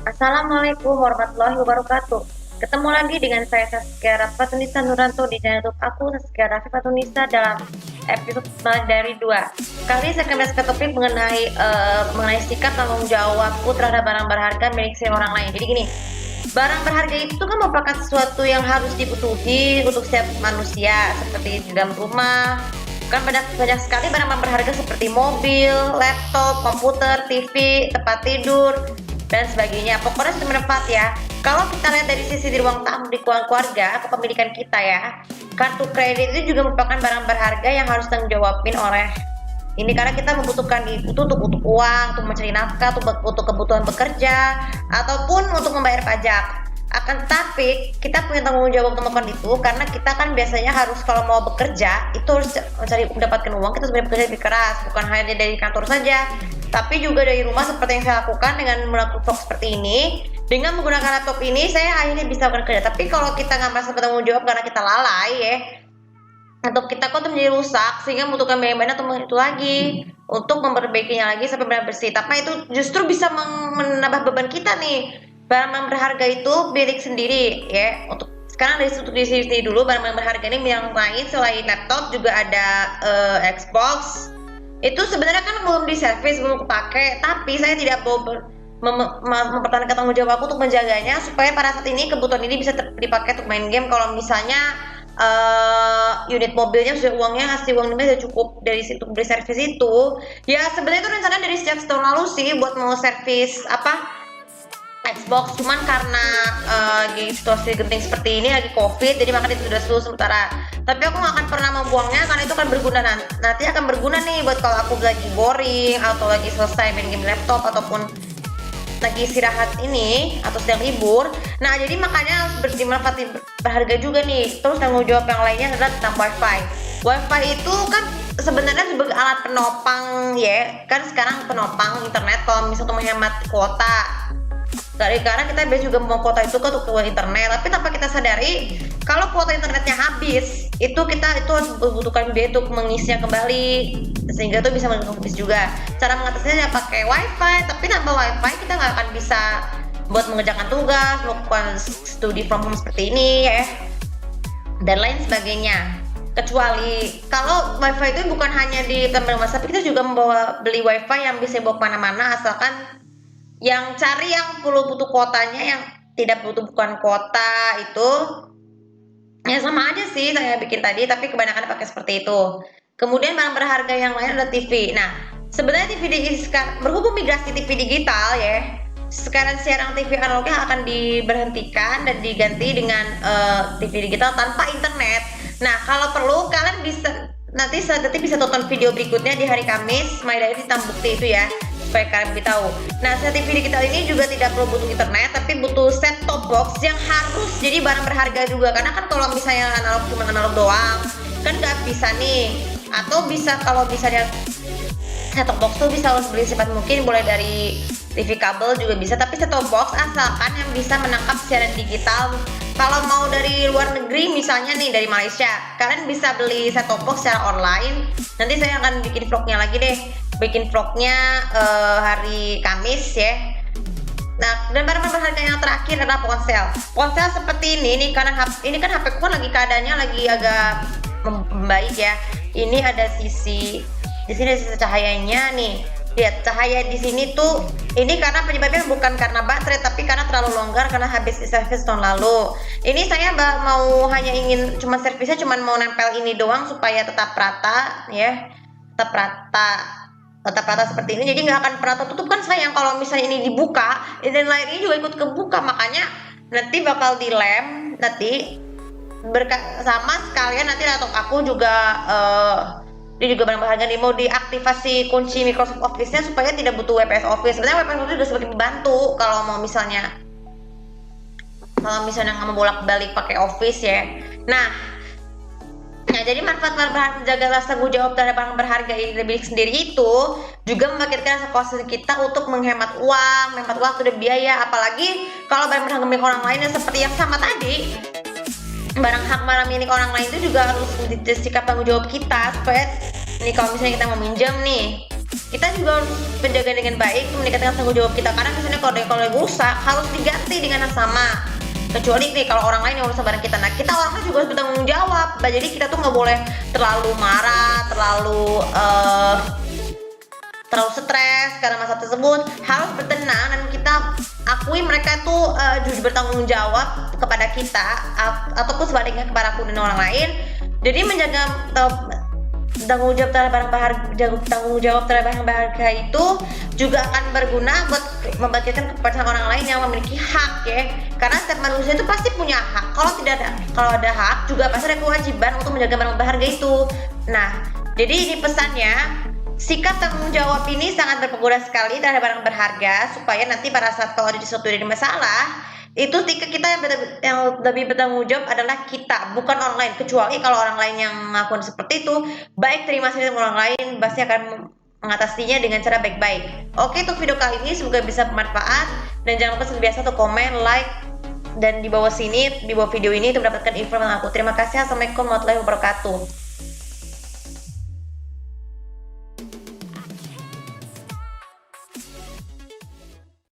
Assalamualaikum warahmatullahi wabarakatuh. Ketemu lagi dengan saya Saskia Rafatunisa Nuranto di channel YouTube aku Saskia Rafatunisa dalam episode dari 2. Kali ini saya akan bahas ke topik mengenai sikap tanggung jawabku terhadap barang berharga milik orang lain. Jadi gini, barang berharga itu kan merupakan sesuatu yang harus dibutuhi untuk setiap manusia, seperti di dalam rumah. Kan banyak sekali barang-barang berharga seperti mobil, laptop, komputer, TV, tempat tidur, dan sebagainya. Pokoknya sudah bermanfaat ya. Kalau kita lihat dari sisi di ruang tamu di keluarga, kepemilikan kita ya, kartu kredit itu juga merupakan barang berharga yang harus tanggung jawabin oleh ini, karena kita membutuhkan itu untuk uang, untuk mencari nafkah, untuk kebutuhan bekerja, ataupun untuk membayar pajak. Akan tetapi kita punya tanggung jawab untuk melakukan itu, karena kita kan biasanya harus kalau mau bekerja itu harus mencari mendapatkan uang, kita sebenarnya bekerja lebih keras, bukan hanya dari kantor saja, tapi juga dari rumah seperti yang saya lakukan dengan melakukan vlog seperti ini. Dengan menggunakan laptop ini saya akhirnya bisa bekerja. Tapi kalau kita nggak merasa bertanggung jawab karena kita lalai ya, atau kita kok menjadi rusak sehingga membutuhkan biaya banyak untuk itu lagi, untuk memperbaikinya lagi sampai benar bersih. Tapi itu justru bisa menambah beban kita nih. Barang berharga itu milik sendiri ya. Untuk sekarang dari sini dulu, barang berharga ini yang lain selain laptop juga ada Xbox. Itu sebenarnya kan belum diservis, belum kepake, tapi saya tidak mau mempertahankan tanggung jawab aku untuk menjaganya supaya pada saat ini kebutuhan ini bisa dipakai untuk main game. Kalau misalnya unit mobilnya sudah hasil uangnya sudah cukup dari situ beli servis itu, ya sebenarnya itu rencana dari sejak setahun lalu sih buat mau servis Xbox, cuman karena di situasi genting seperti ini lagi COVID, jadi makanya itu sudah slow sementara. Tapi aku nggak akan pernah membuangnya karena itu akan berguna nanti akan berguna nih buat kalau aku lagi boring atau lagi selesai main game laptop ataupun lagi istirahat ini atau sedang libur. Nah, jadi makanya harus dimanfaatin berharga juga nih. Terus tanggung jawab yang lainnya adalah tentang wifi. Wifi itu kan sebenarnya sebagai alat penopang ya, kan sekarang penopang internet kalau misalnya untuk menghemat kuota. Karena kita biasa juga mau kuota itu kan untuk internet, tapi tanpa kita sadari kalau kuota internetnya habis, itu harus membutuhkan biaya untuk mengisinya kembali, sehingga itu bisa habis juga. Cara mengatasinya ya pakai wifi, tapi tanpa wifi kita nggak akan bisa buat mengerjakan tugas, melakukan studi from home seperti ini ya, dan lain sebagainya. Kecuali kalau wifi itu bukan hanya di tempat rumah, tapi kita juga beli wifi yang bisa bawa kemana-mana, asalkan yang cari yang butuh kuotanya, yang tidak bukan kuota itu ya sama aja sih saya bikin tadi, tapi kebanyakan pakai seperti itu. Kemudian barang berharga yang lain adalah TV. Nah, sebenarnya berhubung migrasi TV digital ya, sekarang siaran TV analognya akan diberhentikan dan diganti dengan TV digital tanpa internet. Nah, kalau perlu kalian nanti bisa tonton video berikutnya di hari Kamis, My Diary hitam bukti itu ya, supaya kalian lebih tahu. Nah, set TV digital ini juga tidak perlu butuh internet, tapi butuh set top box yang harus jadi barang berharga juga. Karena kan kalau misalnya cuma analog doang, kan nggak bisa nih. Atau bisa kalau misalnya set top box tuh bisa harus beli secepat mungkin, mulai dari TV kabel juga bisa, tapi set top box asalkan yang bisa menangkap siaran digital. Kalau mau dari luar negeri misalnya nih dari Malaysia, kalian bisa beli set top box secara online. Nanti saya akan bikin vlognya lagi deh, bikin vlognya hari Kamis ya. Nah, dan barang berharga yang terakhir adalah ponsel. Ponsel seperti ini karena ini kan HP ku kan lagi keadaannya lagi agak membaik ya. Ini ada di sini ada sisi cahayanya nih. Lihat cahaya di sini tuh, ini karena penyebabnya bukan karena baterai, tapi karena terlalu longgar karena habis servis tahun lalu. Ini saya hanya ingin servisnya cuma mau nempel ini doang supaya tetap rata ya, tetap rata seperti ini. Jadi nggak akan pernah tertutup, kan sayang kalau misalnya ini dibuka dan lain ini juga ikut kebuka, makanya nanti bakal dilem nanti sama sekalian. Nanti laptop aku juga dia juga barang berharga nih, mau diaktifasi kunci Microsoft Office-nya supaya tidak butuh WPS Office. Sebenarnya WPS Office juga sebagai pembantu kalau misalnya nggak mau bolak-balik pakai Office ya. Nah, jadi manfaat menjaga rasa tanggung jawab terhadap barang berharga milik sendiri itu juga membangkitkan rasa kita untuk menghemat waktu dan biaya. Apalagi kalau barang berharga milik orang lain yang seperti yang sama tadi, barang milik orang lain itu juga harus sikap tanggung jawab kita supaya nih kalau misalnya kita mau minjem nih, kita juga harus menjaga dengan baik, meningkatkan tanggung jawab kita. Karena misalnya kalau yang rusak harus diganti dengan yang sama. Kecuali nih kalau orang lain yang urusan barang kita, nah kita orangnya juga harus bertanggung jawab. Nah, jadi kita tuh nggak boleh terlalu marah, terlalu stres karena masalah tersebut. Harus bertenang dan kita akui mereka itu jujur bertanggung jawab kepada kita ataupun sebaliknya kepada aku dan orang lain. Jadi menjaga tanggung jawab terhadap barang berharga itu juga akan berguna buat membangkitkan kepercayaan orang lain yang memiliki hak ya. Karena setiap manusia itu pasti punya hak. Kalau ada hak juga pasti ada kewajiban untuk menjaga barang berharga itu. Nah, jadi ini pesannya, sikap tanggung jawab ini sangat berpengaruh sekali terhadap barang berharga, supaya nanti pada saat kalau ada sesuatu dari masalah, itu kita yang lebih bertanggung jawab adalah kita, bukan orang lain. Kecuali kalau orang lain yang melakukan seperti itu, baik terima kasih sama orang lain, pasti akan mengatasinya dengan cara baik-baik. Oke, untuk video kali ini semoga bisa bermanfaat, dan jangan lupa seperti biasa untuk komen, like, dan di bawah video ini untuk mendapatkan info tentang aku. Terima kasih. Assalamualaikum warahmatullahi wabarakatuh.